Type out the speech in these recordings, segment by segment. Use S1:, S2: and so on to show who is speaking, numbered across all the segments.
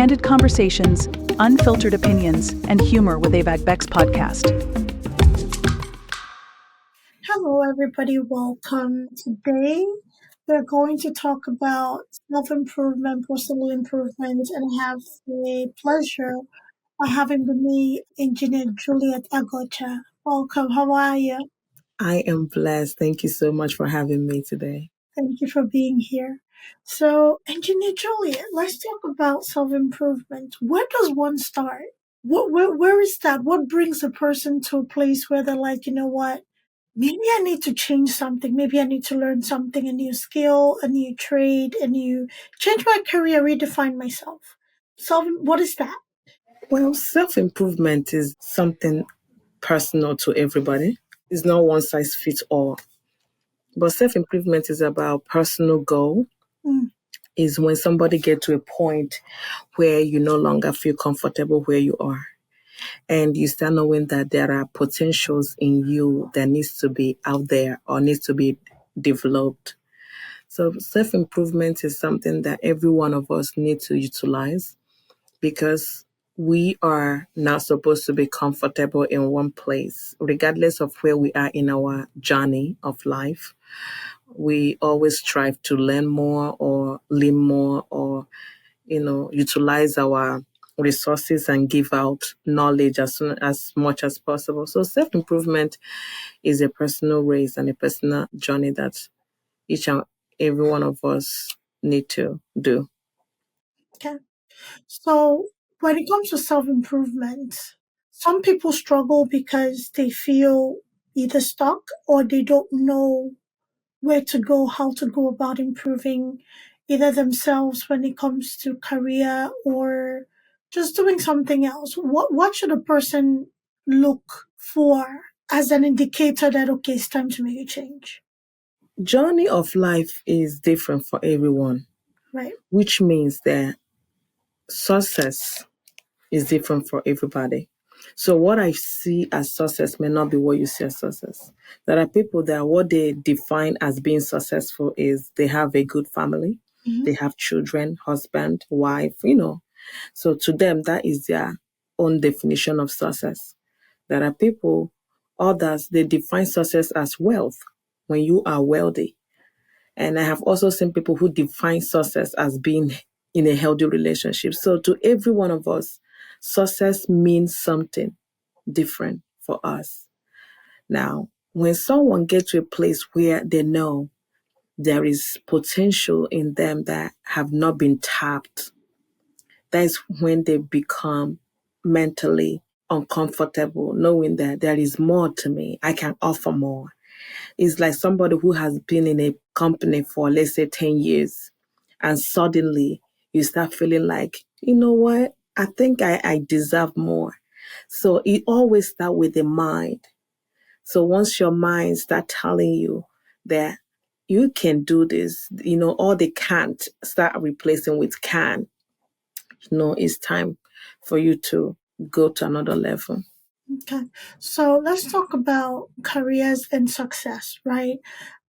S1: candid conversations, unfiltered opinions, and humor with Abeg Vex podcast.
S2: Hello, everybody. Welcome. Today, we're going to talk about self-improvement, personal improvement, and I have the pleasure of having with me Engineer Juliet Agocha. Welcome. How are you?
S3: I am blessed. Thank you so much for having me today.
S2: Thank you for being here. So, Engineer Juliet, let's talk about self-improvement. Where does one start? Where is that? What brings a person to a place where they're like, you know what? Maybe I need to change something. Maybe I need to learn something, a new skill, a new trade, change my career, redefine myself. So, what is that?
S3: Well, self-improvement is something personal to everybody. It's not one size fits all. But self-improvement is about personal goal.
S2: Mm,
S3: Is when somebody get to a point where you no longer feel comfortable where you are. And you start knowing that there are potentials in you that needs to be out there or needs to be developed. So self-improvement is something that every one of us need to utilize because we are not supposed to be comfortable in one place, regardless of where we are in our journey of life. We always strive to learn more or learn more or, utilize our resources and give out knowledge as much as possible. So self-improvement is a personal race and a personal journey that each and every one of us need to do.
S2: okay. So, when it comes to self improvement, some people struggle because they feel either stuck or they don't know where to go, how to go about improving either themselves when it comes to career or just doing something else. What should a person look for as an indicator that okay, it's time to make a change?
S3: Journey of life is different for everyone,
S2: Right.
S3: which means that success is different for everybody. So what I see as success may not be what you see as success. There are people that what they define as being successful is they have a good family,
S2: Hmm.
S3: they have children, husband, wife. So to them, that is their own definition of success. There are people, others, they define success as wealth when you are wealthy. And I have also seen people who define success as being in a healthy relationship. So to every one of us, success means something different for us. Now, when someone gets to a place where they know there is potential in them that have not been tapped, that is when they become mentally uncomfortable, knowing that there is more to me. I can offer more. It's like somebody who has been in a company for, let's say, 10 years, and suddenly you start feeling like, you know what? I think I deserve more. So it always starts with the mind. So once your mind start telling you that you can do this, all the can't start replacing with can, it's time for you to go to another level.
S2: Okay. So let's talk about careers and success, right?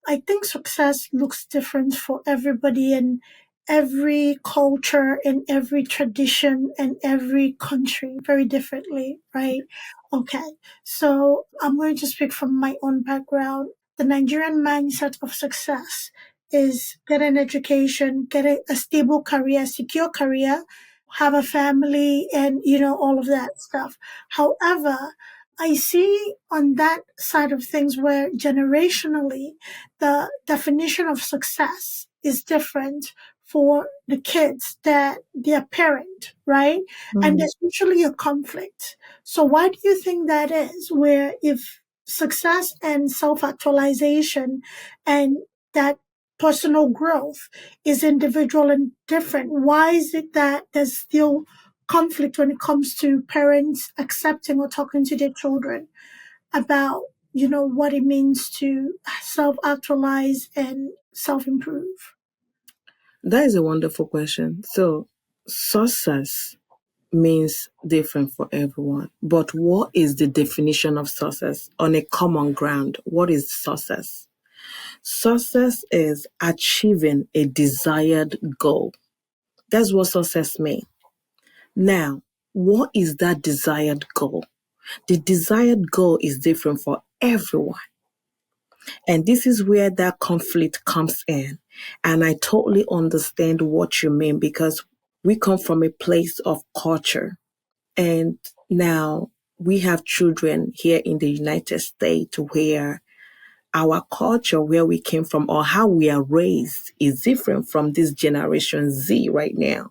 S2: I think success looks different for everybody in every culture, in every tradition, and every country very differently, right? Okay. So I'm going to speak from my own background. The Nigerian mindset of success is get an education, get a stable career, secure career, have a family, and all of that stuff. However, I see on that side of things where generationally the definition of success is different for the kids that their parent, right? And
S3: Mm.
S2: there's usually a conflict. So why do you think that is? Where if success and self-actualization and that personal growth is individual and different, why is it that there's still conflict when it comes to parents accepting or talking to their children about what it means to self-actualize and self-improve?
S3: That is a wonderful question. So, success means different for everyone. But what is the definition of success on a common ground? What is success? Success is achieving a desired goal. That's what success means. Now, what is that desired goal? The desired goal is different for everyone. And this is where that conflict comes in. And I totally understand what you mean, because we come from a place of culture. And now we have children here in the United States where our culture, where we came from, or how we are raised, is different from this Generation Z right now.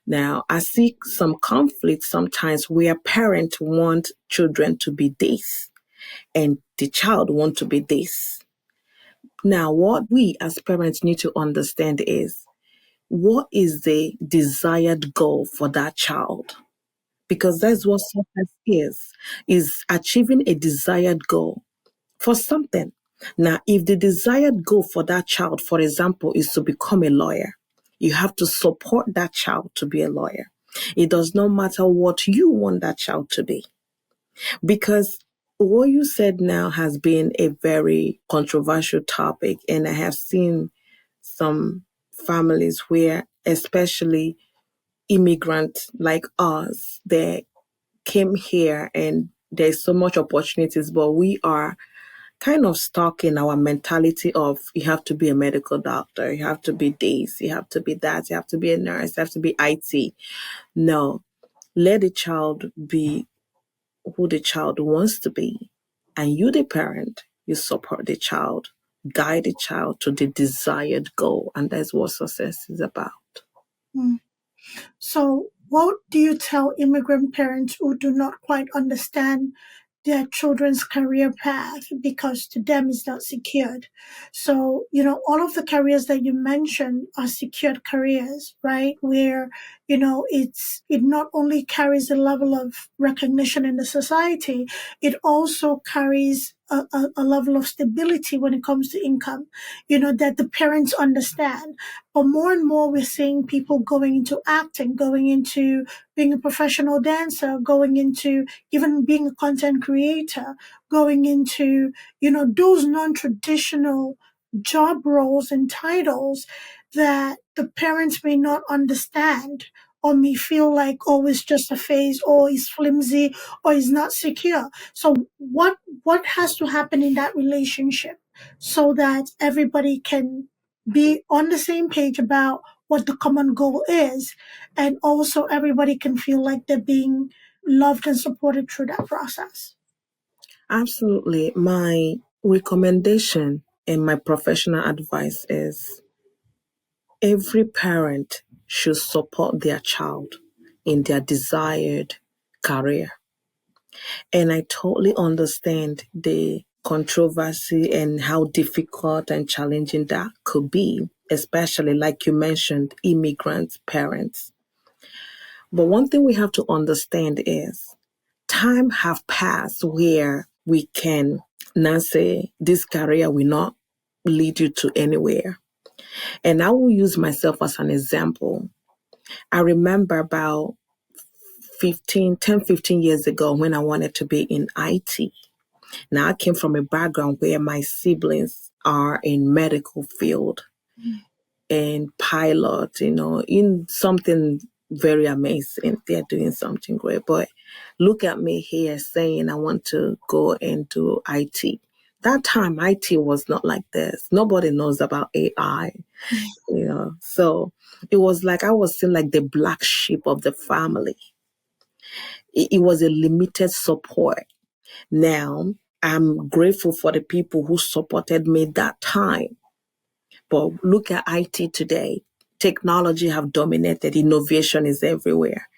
S3: Now, I see some conflict sometimes where parents want children to be this and the child want to be this. Now, what we as parents need to understand is, what is the desired goal for that child? Because that's what success is achieving a desired goal for something. Now, if the desired goal for that child, for example, is to become a lawyer, you have to support that child to be a lawyer. It does not matter what you want that child to be. Because what you said now has been a very controversial topic, and I have seen some families where, especially immigrants like us, they came here and there's so much opportunities, but we are kind of stuck in our mentality of, you have to be a medical doctor, you have to be this, you have to be that, you have to be a nurse, you have to be IT. No, let the child be who the child wants to be. And you, the parent, you support the child, guide the child to the desired goal. And that's what success is about.
S2: Mm. So, what do you tell immigrant parents who do not quite understand their children's career path because to them it's not secured? So, all of the careers that you mentioned are secured careers, right? Where, it not only carries a level of recognition in the society, it also carries a level of stability when it comes to income, that the parents understand. But more and more, we're seeing people going into acting, going into being a professional dancer, going into even being a content creator, going into, those non-traditional job roles and titles that the parents may not understand or may feel like, oh, it's just a phase, or it's flimsy, or it's not secure. So what has to happen in that relationship so that everybody can be on the same page about what the common goal is, and also everybody can feel like they're being loved and supported through that process?
S3: Absolutely. My recommendation and my professional advice is, every parent should support their child in their desired career. And I totally understand the controversy and how difficult and challenging that could be, especially like you mentioned, immigrant parents. But one thing we have to understand is, time have passed where we can now say this career will not lead you to anywhere. And I will use myself as an example. I remember about 15 years ago when I wanted to be in IT. Now, I came from a background where my siblings are in medical field and pilot, in something very amazing. They're doing something great. But look at me here saying I want to go into IT. That time, IT was not like this. Nobody knows about AI, So it was like I was seen like the black sheep of the family. It was a limited support. Now, I'm grateful for the people who supported me that time. But look at IT today. Technology have dominated. Innovation is everywhere.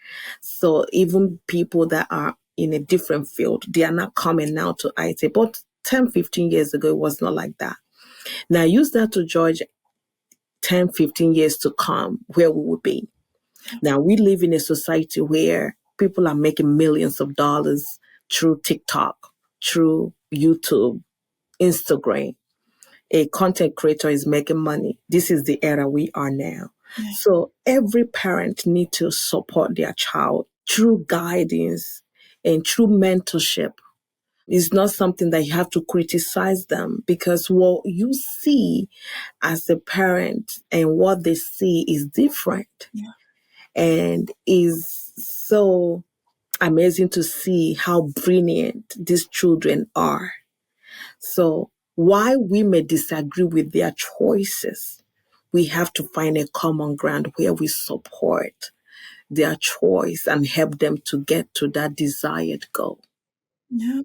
S3: So even people that are in a different field, they are not coming now to IT. But 10, 15 years ago, it was not like that. Now use that to judge 10, 15 years to come, where we would be. Now we live in a society where people are making millions of dollars through TikTok, through YouTube, Instagram. A content creator is making money. This is the era we are now.
S2: Yeah.
S3: So every parent needs to support their child through guidance and through mentorship. It's not something that you have to criticize them, because what you see as a parent and what they see is different.
S2: Yeah.
S3: And is so amazing to see how brilliant these children are. So while we may disagree with their choices, we have to find a common ground where we support their choice and help them to get to that desired goal.
S2: Yeah,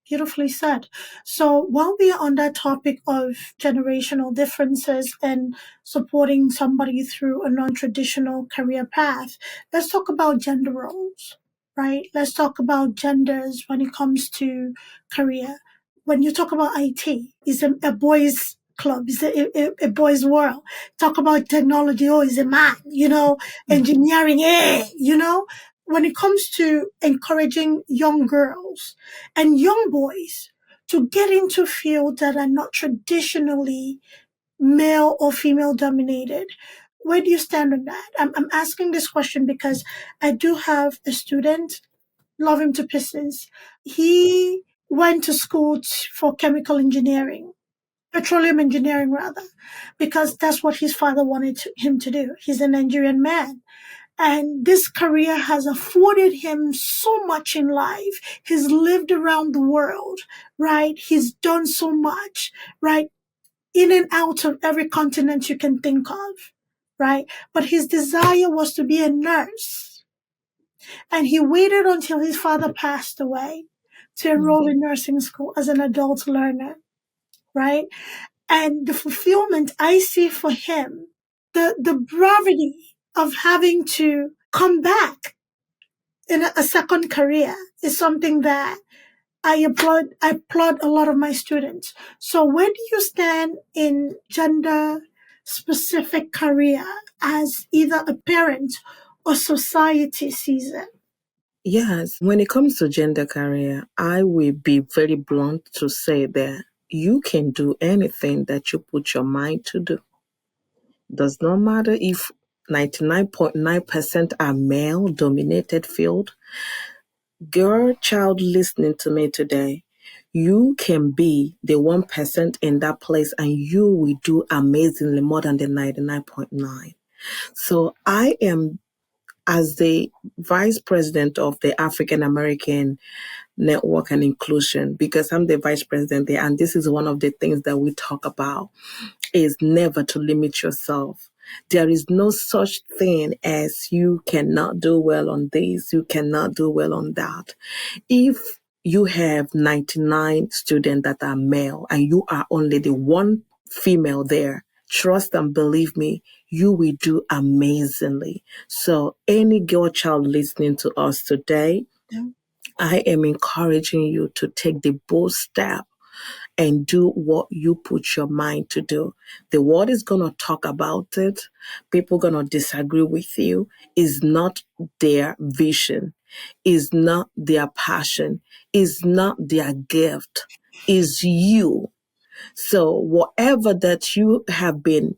S2: beautifully said. So while we are on that topic of generational differences and supporting somebody through a non-traditional career path, let's talk about gender roles, right? Let's talk about genders when it comes to career. When you talk about IT, it's a boys' club, it's a boys' world. Talk about technology, oh, it's a man, engineering, when it comes to encouraging young girls and young boys to get into fields that are not traditionally male or female dominated. Where do you stand on that? I'm asking this question because I do have a student, love him to pieces. He went to school for chemical engineering, petroleum engineering rather, because that's what his father wanted him to do. He's a Nigerian man. And this career has afforded him so much in life. He's lived around the world, right? He's done so much, right? In and out of every continent you can think of, right? But his desire was to be a nurse. And he waited until his father passed away to enroll in nursing school as an adult learner, right? And the fulfillment I see for him, the bravado of having to come back in a second career is something that I applaud a lot of my students. So where do you stand in gender specific career as either a parent or society sees it?
S3: Yes, when it comes to gender career, I will be very blunt to say that you can do anything that you put your mind to do. Does not matter if 99.9% are male dominated field. Girl, child listening to me today, you can be the 1% in that place and you will do amazingly more than the 99.9. So I am, as the vice president of the African American Network and Inclusion, because I'm the vice president there, and this is one of the things that we talk about, is never to limit yourself. There is no such thing as you cannot do well on this, you cannot do well on that. If you have 99 students that are male and you are only the one female there, trust and believe me, you will do amazingly. So any girl child listening to us today, I am encouraging you to take the bold step and do what you put your mind to do. The world is going to talk about it. People going to disagree with you. Is not their vision, is not their passion, is not their gift, is you. So whatever that you have been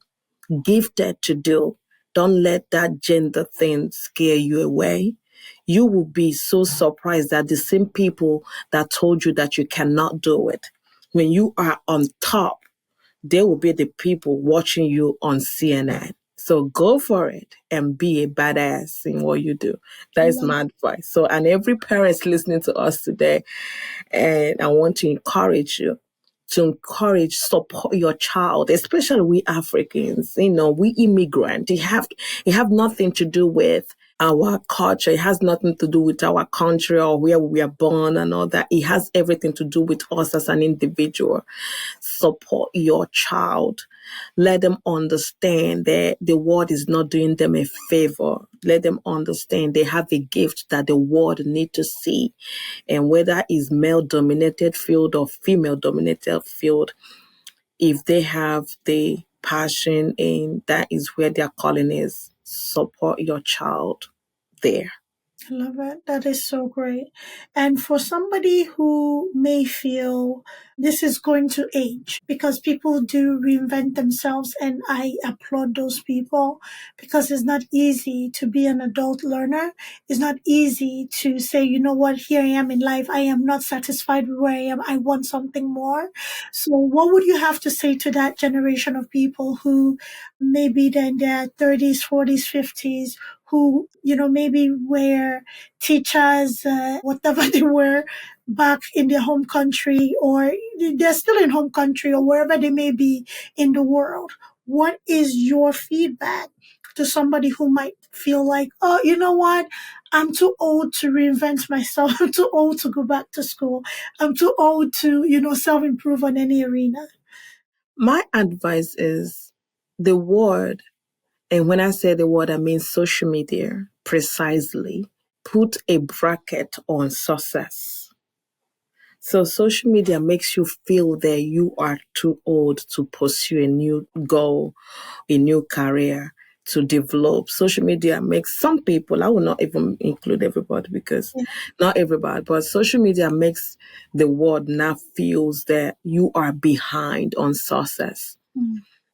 S3: gifted to do, don't let that gender thing scare you away. You will be so surprised that the same people that told you that you cannot do it, when you are on top, they will be the people watching you on CNN. So go for it and be a badass in what you do. That is my advice. So, and every parent listening to us today, and I want to encourage you to support your child, especially we Africans. We immigrant. It have nothing to do with our culture. It has nothing to do with our country or where we are born and all that. It has everything to do with us as an individual. Support your child. Let them understand that the world is not doing them a favor. Let them understand they have a gift that the world need to see. And whether it's male-dominated field or female-dominated field, if they have the passion and that is where their calling is, support your child there.
S2: I love it. That is so great. And for somebody who may feel this is going to age, because people do reinvent themselves, and I applaud those people because it's not easy to be an adult learner. It's not easy to say, you know what, here I am in life. I am not satisfied with where I am. I want something more. So what would you have to say to that generation of people who maybe in their 30s, 40s, 50s, who, maybe were teachers, whatever they were back in their home country, or they're still in home country or wherever they may be in the world. What is your feedback to somebody who might feel like, oh, you know what? I'm too old to reinvent myself. I'm too old to go back to school. I'm too old to, self-improve on any arena.
S3: My advice is the word, and when I say the word, I mean social media, precisely, put a bracket on success. So social media makes you feel that you are too old to pursue a new goal, a new career, to develop. Social media makes some people, I will not even include everybody because not everybody, but social media makes the world now feels that you are behind on success.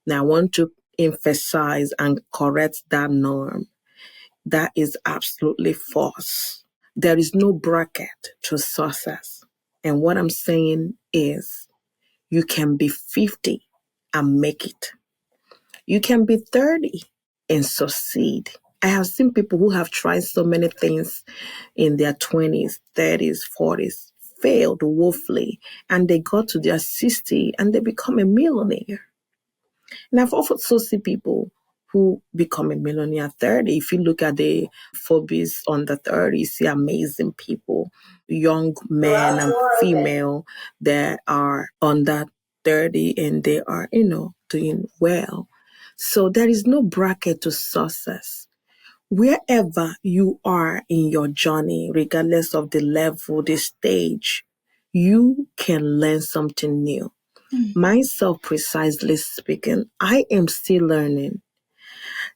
S3: Now I want to emphasize and correct that norm. That is absolutely false. There is no bracket to success. And what I'm saying is you can be 50 and make it. You can be 30 and succeed. I have seen people who have tried so many things in their 20s, 30s, 40s, failed woefully, and they got to their 60 and they become a millionaire. And I've also seen people who become a millionaire at 30. If you look at the Forbes under 30, you see amazing people, young men and female that are under 30 and they are, doing well. So there is no bracket to success. Wherever you are in your journey, regardless of the level, the stage, you can learn something new. Myself, precisely speaking, I am still learning.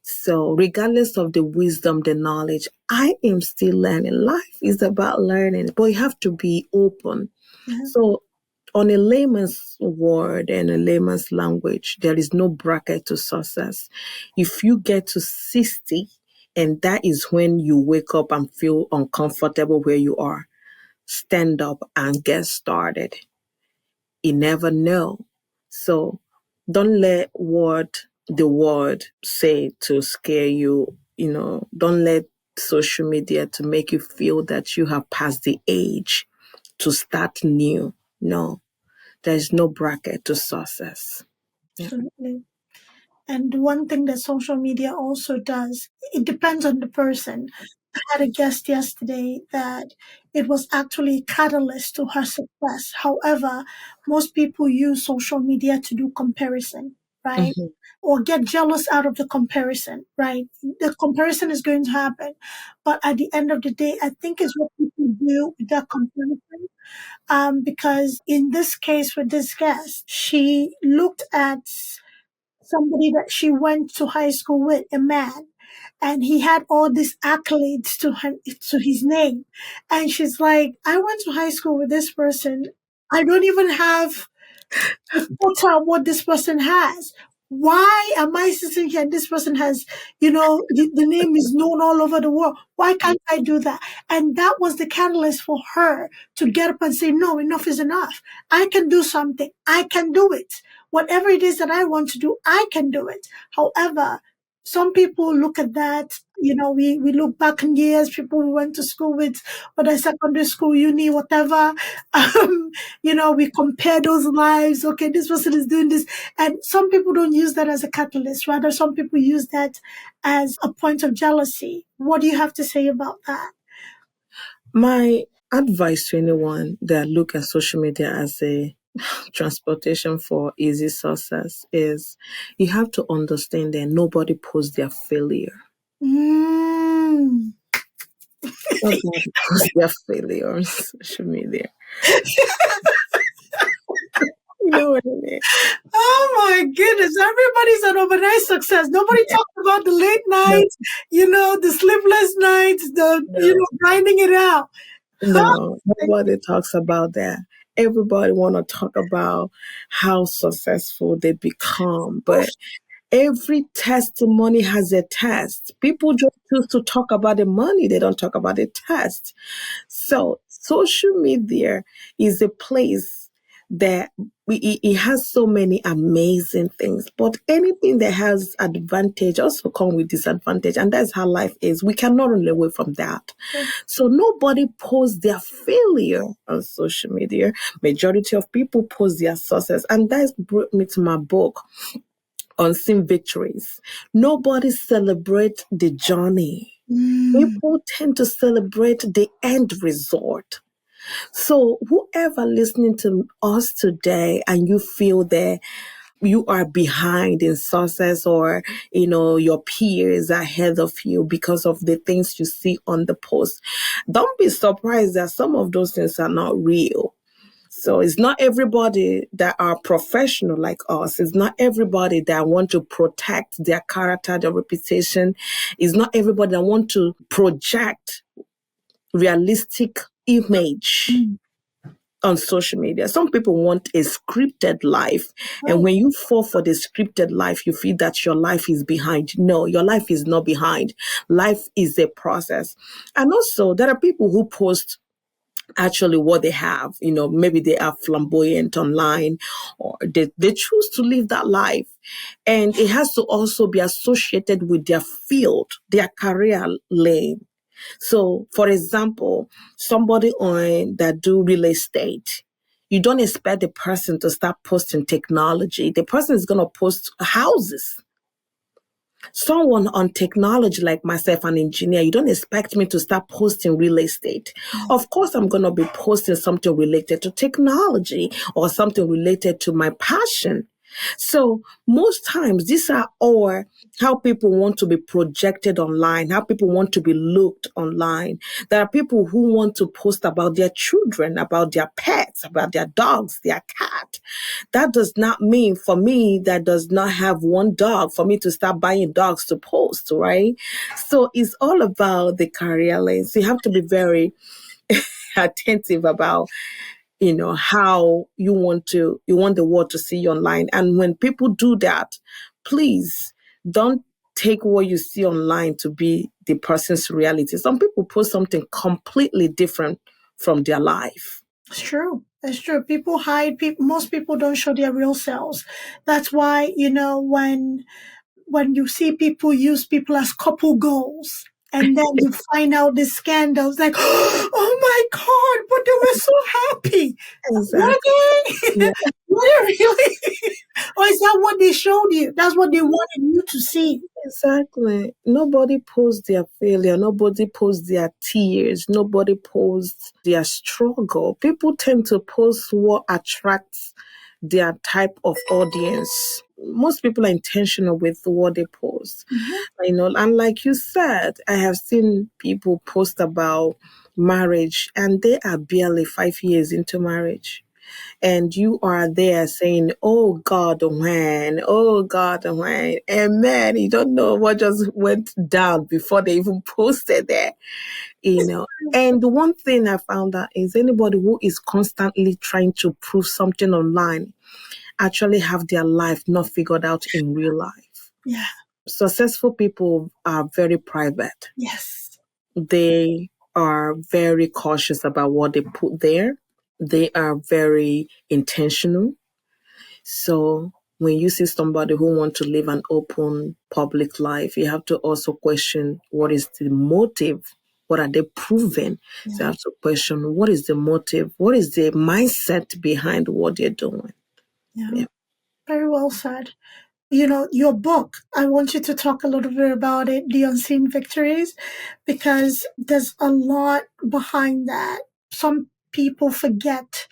S3: So regardless of the wisdom, the knowledge, I am still learning. Life is about learning, but you have to be open. So on a layman's word and a layman's language, there is no bracket to success. If you get to 60 and that is when you wake up and feel uncomfortable where you are, stand up and get started. You never know. So don't let what the world say to scare you. Don't let social media to make you feel that you have passed the age to start new. No, there's no bracket to success.
S2: Absolutely. And one thing that social media also does, it depends on the person. I had a guest yesterday that it was actually a catalyst to her success. However, most people use social media to do comparison, right?
S3: Mhm.
S2: Or get jealous out of the comparison, right? The comparison is going to happen. But at the end of the day, I think it's what people do with that comparison. Because in this case with this guest, she looked at somebody that she went to high school with, a man, and he had all these accolades to his name, and she's like, I went to high school with this person. I don't even have a photo of what this person has. Why am I sitting here and this person has, the name is known all over the world? Why can't I do that? And that was the catalyst for her to get up and say, no, enough is enough. I can do something. I can do it. Whatever it is that I want to do, I can do it. However, some people look at that, we look back in years, people we went to school with, whether secondary school, uni, whatever, we compare those lives. Okay, this person is doing this. And some people don't use that as a catalyst. Rather, some people use that as a point of jealousy. What do you have to say about that?
S3: My advice to anyone that look at social media as a transportation for easy success is you have to understand that nobody posts their failure.
S2: Mm.
S3: Nobody posts their failure on social media. You know what I mean?
S2: Oh my goodness, everybody's an overnight success. Nobody talks about the late
S3: No,
S2: nights, the sleepless nights,
S3: no,
S2: grinding it out. Huh?
S3: no. Nobody talks about that. Everybody want to talk about how successful they become, but every testimony has a test. People just choose to talk about the money. They don't talk about the test. So social media is a place that it has so many amazing things, but anything that has advantage also come with disadvantage, and that's how life is. We cannot run away from that.
S2: Sure.
S3: So nobody posts their failure on social media. Majority of people post their success, and that's brought me to my book, Unseen Victories. Nobody celebrates the journey. People tend to celebrate the end result. So whoever listening to us today and you feel that you are behind in success, or your peers are ahead of you because of the things you see on the post, don't be surprised that some of those things are not real. So it's not everybody that are professional like us. It's not everybody that want to protect their character, their reputation. It's not everybody that want to project realistic image on social media. Some people want a scripted life. And when you fall for the scripted life, you feel that your life is behind. No, your life is not behind. Life is a process. And also, there are people who post actually what they have. Maybe they are flamboyant online, or they choose to live that life. And it has to also be associated with their field, their career lane. So, for example, somebody that do real estate, you don't expect the person to start posting technology. The person is going to post houses. Someone on technology like myself, an engineer, you don't expect me to start posting real estate. Of course, I'm going to be posting something related to technology or something related to my passion. So most times these are all how people want to be projected online, how people want to be looked online. There are people who want to post about their children, about their pets, about their dogs, their cat. That does not mean, for me, that does not have one dog, for me to start buying dogs to post, right? So it's all about the career lane. So you have to be very attentive about how you want the world to see you online. And when people do that, please don't take what you see online to be the person's reality. Some people post something completely different from their life.
S2: It's true. It's true. People hide. Most people don't show their real selves. That's why, when you see people use people as couple goals, and then you find out the scandals, like, oh my God, but they were so happy. Were
S3: Exactly.
S2: they?
S3: Yeah.
S2: Were they really? Or is that what they showed you? That's what they wanted you to see.
S3: Exactly. Nobody posts their failure. Nobody posts their tears. Nobody posts their struggle. People tend to post what attracts their type of audience. Most people are intentional with what they post. And like you said, I have seen people post about marriage and they are barely 5 years into marriage. And you are there saying, oh God, when, oh God, when. And man, you don't know what just went down before they even posted there. And the one thing I found out is anybody who is constantly trying to prove something online actually have their life not figured out in real life.
S2: Yeah.
S3: Successful people are very private.
S2: Yes.
S3: They are very cautious about what they put there. They are very intentional. So when you see somebody who wants to live an open public life, you have to also question what is the motive? What are they proving?
S2: Yeah.
S3: So you have to question what is the motive? What is the mindset behind what they're doing?
S2: Yeah. Very well said. Your book, I want you to talk a little bit about it, The Unseen Victories, because there's a lot behind that. Some people forget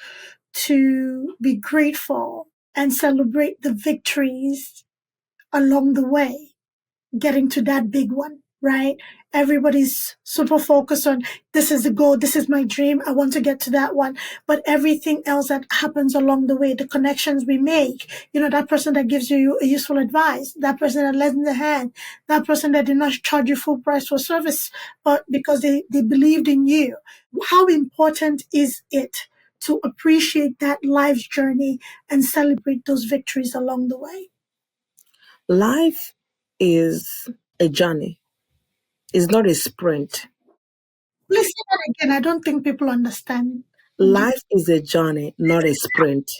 S2: to be grateful and celebrate the victories along the way, getting to that big one, right? Everybody's super focused on this is the goal, this is my dream, I want to get to that one. But everything else that happens along the way, the connections we make, that person that gives you a useful advice, that person that lends a hand, that person that did not charge you full price for service, but because they believed in you. How important is it to appreciate that life's journey and celebrate those victories along the way?
S3: Life is a journey. It's not a sprint.
S2: Please say that again. I don't think people understand.
S3: Life is a journey, not a sprint.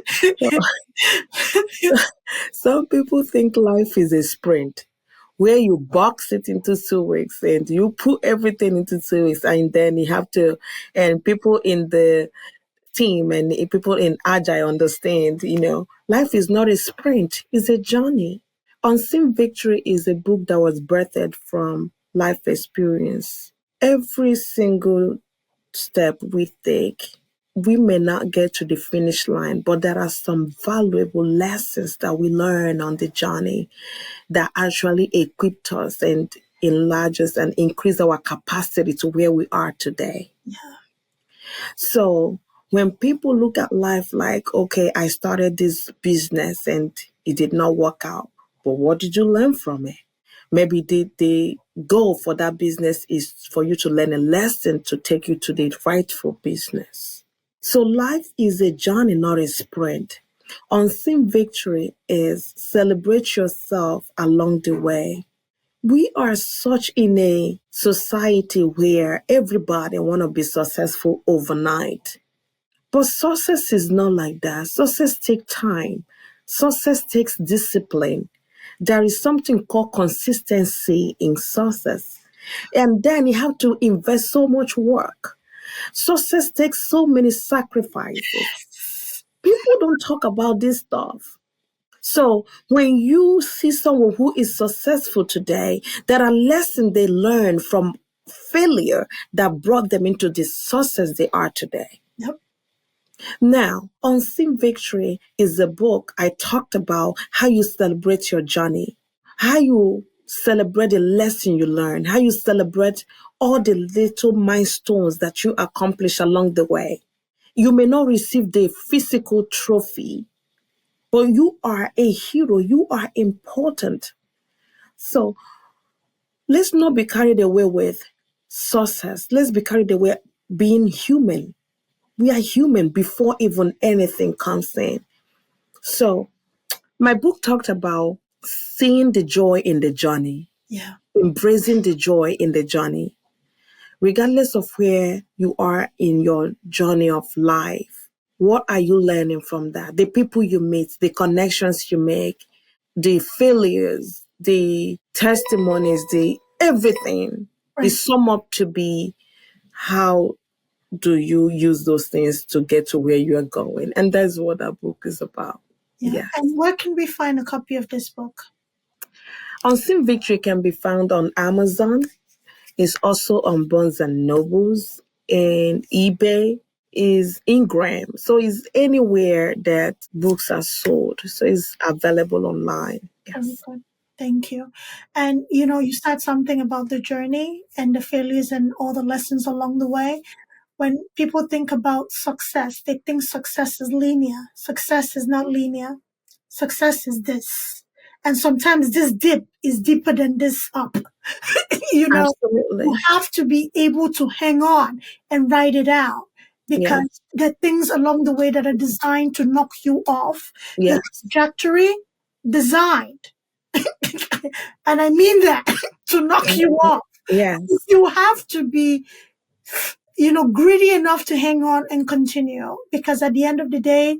S3: So, some people think life is a sprint where you box it into 2 weeks and you put everything into 2 weeks, and then you have to, and people in the team and people in Agile understand, life is not a sprint, it's a journey. Unseen Victory is a book that was birthed from life experience. Every single step we take, we may not get to the finish line, but there are some valuable lessons that we learn on the journey that actually equipped us and enlarge us and increase our capacity to where we are today.
S2: Yeah.
S3: So when people look at life like, okay, I started this business and it did not work out, but what did you learn from it? Maybe the goal for that business is for you to learn a lesson to take you to the rightful business. So life is a journey, not a sprint. Unseen Victory is celebrate yourself along the way. We are such in a society where everybody want to be successful overnight. But success is not like that. Success takes time. Success takes discipline. There is something called consistency in success. And then you have to invest so much work. Success takes so many sacrifices. People don't talk about this stuff. So when you see someone who is successful today, there are lessons they learn from failure that brought them into the success they are today.
S2: Yep.
S3: Now, Unseen Victory is a book I talked about how you celebrate your journey, how you celebrate the lesson you learn, how you celebrate all the little milestones that you accomplish along the way. You may not receive the physical trophy, but you are a hero. You are important. So let's not be carried away with success. Let's be carried away being human. We are human before even anything comes in. So my book talked about seeing the joy in the journey, embracing the joy in the journey, regardless of where you are in your journey of life. What are you learning from that? The people you meet, the connections you make, the failures, the testimonies, the everything is sum up to be how do you use those things to get to where you are going? And that's what that book is about.
S2: Yeah. And where can we find a copy of this book?
S3: Unseen Victory can be found on Amazon. It's also on Barnes and Nobles, and eBay is Ingram. So it's anywhere that books are sold. So it's available online. Yes.
S2: Very good. Thank you. And you said something about the journey and the failures and all the lessons along the way. When people think about success, they think success is linear. Success is not linear. Success is this. And sometimes this dip is deeper than this up.
S3: Absolutely.
S2: You have to be able to hang on and ride it out because there are things along the way that are designed to knock you off the trajectory designed. And I mean that to knock you off.
S3: Yes.
S2: You have to be greedy enough to hang on and continue because at the end of the day,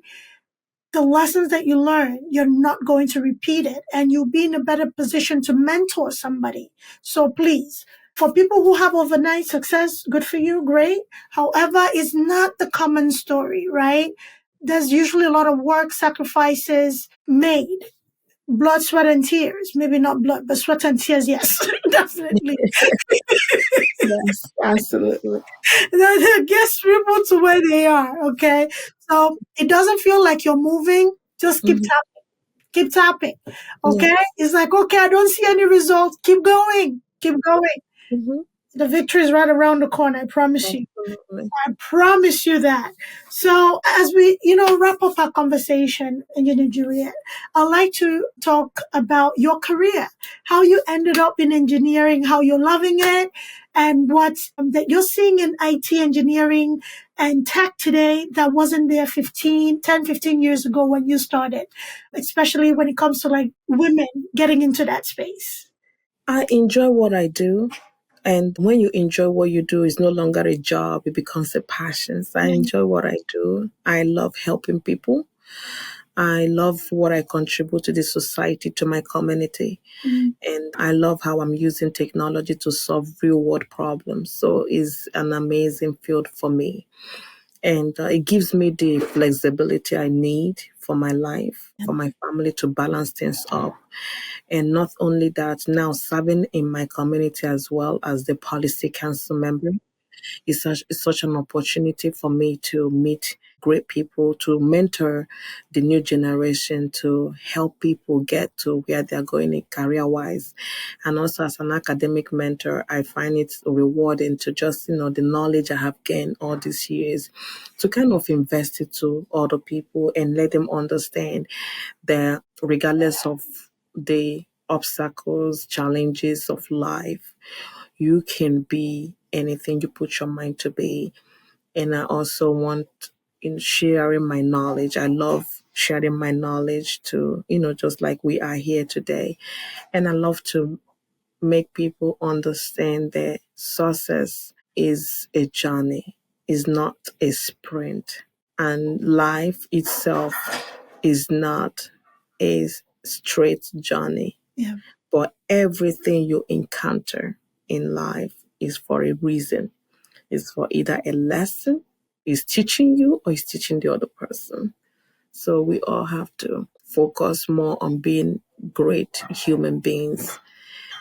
S2: the lessons that you learn, you're not going to repeat it and you'll be in a better position to mentor somebody. So please, for people who have overnight success, good for you, great. However, it's not the common story, right? There's usually a lot of work, sacrifices made. Blood, sweat, and tears. Maybe not blood, but sweat and tears, yes, definitely.
S3: Yes, absolutely.
S2: Get people to where they are, okay? So it doesn't feel like you're moving. Just keep tapping. Keep tapping, okay?
S3: Yes.
S2: It's like, okay, I don't see any results. Keep going. Keep going.
S3: Mm-hmm.
S2: The victory is right around the corner, I promise you.
S3: Absolutely.
S2: I promise you that. So as we, wrap up our conversation, Juliet, I'd like to talk about your career, how you ended up in engineering, how you're loving it, and what that you're seeing in IT engineering and tech today that wasn't there 10, 15 years ago when you started, especially when it comes to like women getting into that space.
S3: I enjoy what I do. And when you enjoy what you do, it's no longer a job, it becomes a passion. So I enjoy what I do. I love helping people. I love what I contribute to the society, to my community. And I love how I'm using technology to solve real world problems. So it's an amazing field for me. And it gives me the flexibility I need for my life, for my family to balance things up. And not only that, now serving in my community as well as the policy council member is such an opportunity for me to meet great people, to mentor the new generation, to help people get to where they're going career wise. And also as an academic mentor, I find it rewarding to just, the knowledge I have gained all these years to kind of invest it to other people and let them understand that regardless of the obstacles, challenges of life, you can be anything you put your mind to be. And I also want in sharing my knowledge. I love sharing my knowledge to, just like we are here today. And I love to make people understand that success is a journey, is not a sprint. And life itself is not a straight journey.
S2: Yeah.
S3: But everything you encounter in life is for a reason. It's for either a lesson, is teaching you, or is teaching the other person. So we all have to focus more on being great human beings.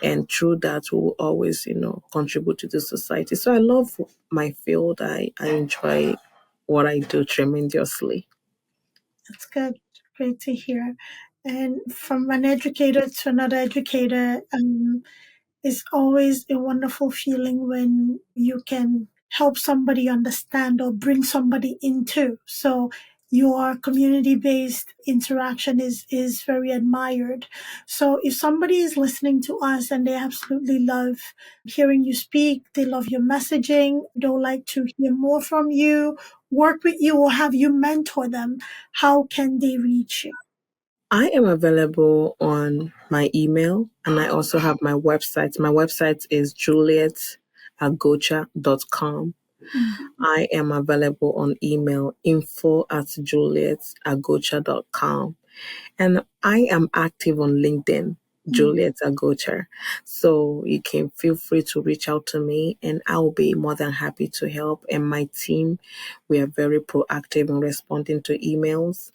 S3: And through that, we will always, contribute to the society. So I love my field. I enjoy what I do tremendously.
S2: That's good. Great to hear. And from an educator to another educator, it's always a wonderful feeling when you can help somebody understand or bring somebody into. So your community-based interaction is very admired. So if somebody is listening to us and they absolutely love hearing you speak, they love your messaging, they'd like to hear more from you, work with you, or have you mentor them, how can they reach you?
S3: I am available on my email and I also have my website. My website is julietagocha.com. I am available on email info@julietagocha.com. And I am active on LinkedIn, Juliet Agocha. So you can feel free to reach out to me and I'll be more than happy to help. And my team, we are very proactive in responding to emails.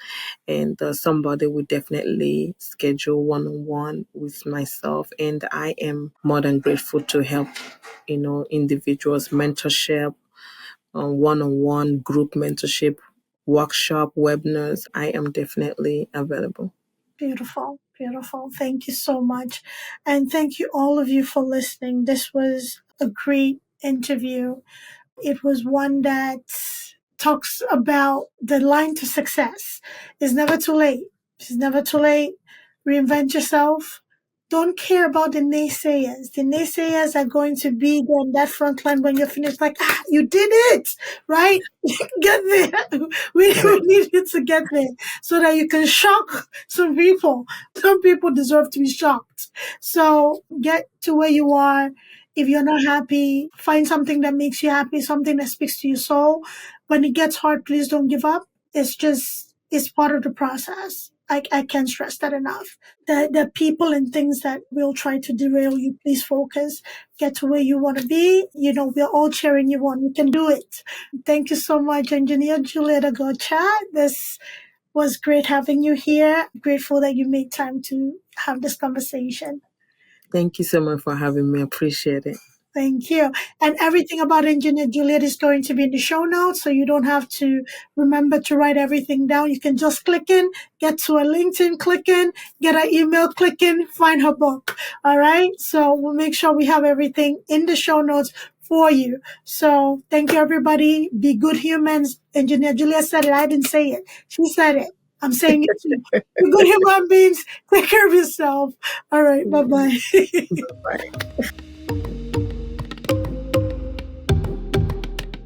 S3: And somebody will definitely schedule one-on-one with myself. And I am more than grateful to help, individuals, mentorship, one-on-one group mentorship, workshop, webinars. I am definitely available.
S2: Beautiful, beautiful. Thank you so much. And thank you all of you for listening. This was a great interview. It was one that talks about the line to success. It's never too late. It's never too late. Reinvent yourself. Don't care about the naysayers. The naysayers are going to be there in that front line when you're finished. Like, you did it, right? Get there. We need you to get there so that you can shock some people. Some people deserve to be shocked. So get to where you are. If you're not happy, find something that makes you happy, something that speaks to your soul. When it gets hard, please don't give up. It's part of the process. I can't stress that enough. The people and things that will try to derail you, please focus. Get to where you want to be. We're all cheering you on. You can do it. Thank you so much, Engineer Juliet Agocha. This was great having you here. Grateful that you made time to have this conversation.
S3: Thank you so much for having me. Appreciate it.
S2: Thank you. And everything about Engineer Juliet is going to be in the show notes, so you don't have to remember to write everything down. You can just click in, get to a LinkedIn, click in, get an email, click in, find her book. All right? So we'll make sure we have everything in the show notes for you. So thank you, everybody. Be good humans. Engineer Juliet said it. I didn't say it. She said it. I'm saying it too. Be good human beings. Take care of yourself. All right. Bye-bye.
S3: Bye.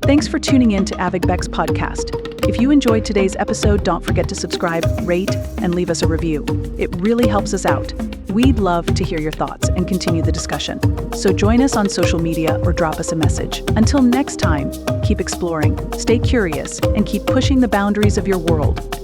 S1: Thanks for tuning in to Abeg Vex podcast. If you enjoyed today's episode, don't forget to subscribe, rate, and leave us a review. It really helps us out. We'd love to hear your thoughts and continue the discussion. So join us on social media or drop us a message. Until next time, keep exploring, stay curious, and keep pushing the boundaries of your world.